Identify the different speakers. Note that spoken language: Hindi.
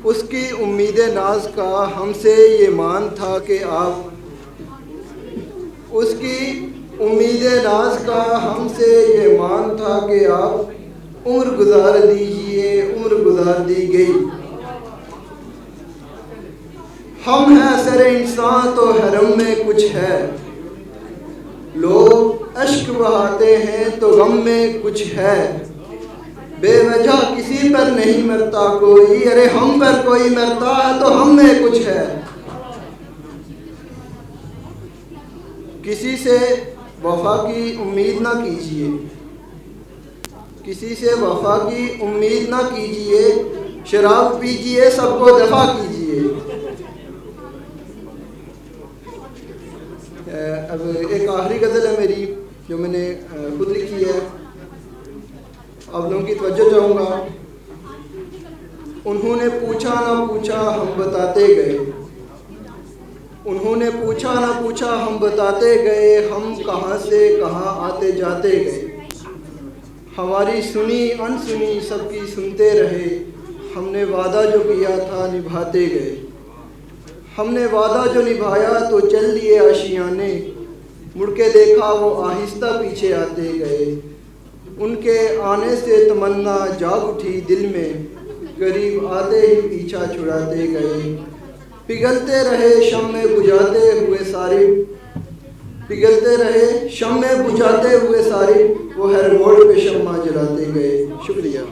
Speaker 1: उसकी उम्मीद नाज का हमसे ये मान था कि आप, उसकी उम्मीद नाज का हमसे ये मान था कि आप उम्र गुजार दीजिए, उम्र गुजार दी गई। हम हैं सर इंसान तो हरम में कुछ है, लोग अश्क बहाते हैं तो गम में कुछ है। बेवजह किसी पर नहीं मरता कोई, अरे हम पर कोई मरता है तो हम में कुछ है। किसी से वफा की उम्मीद ना कीजिए, किसी से वफा की उम्मीद ना कीजिए, शराब पीजिए सबको दफा कीजिए। अब एक आखिरी गज़ल है मेरी जो मैंने खुद लिखी है, आप लोगों की तवज्जो चाहूँगा। उन्होंने पूछा ना पूछा हम बताते गए, उन्होंने पूछा ना पूछा हम बताते गए, हम कहाँ से कहाँ आते जाते गए। हमारी सुनी अनसुनी सबकी सुनते रहे, हमने वादा जो किया था निभाते गए। हमने वादा जो निभाया तो चल दिए आशियाने, मुड़ के देखा वो आहिस्ता पीछे आते गए। उनके आने से तमन्ना जाग उठी दिल में, करीब आते ही पीछा छुड़ाते गए। पिघलते रहे शम में बुझाते हुए सारी, पिघलते रहे शम में बुझाते हुए सारी, वो हर मोड़ पे शम्मा जलाते गए। शुक्रिया।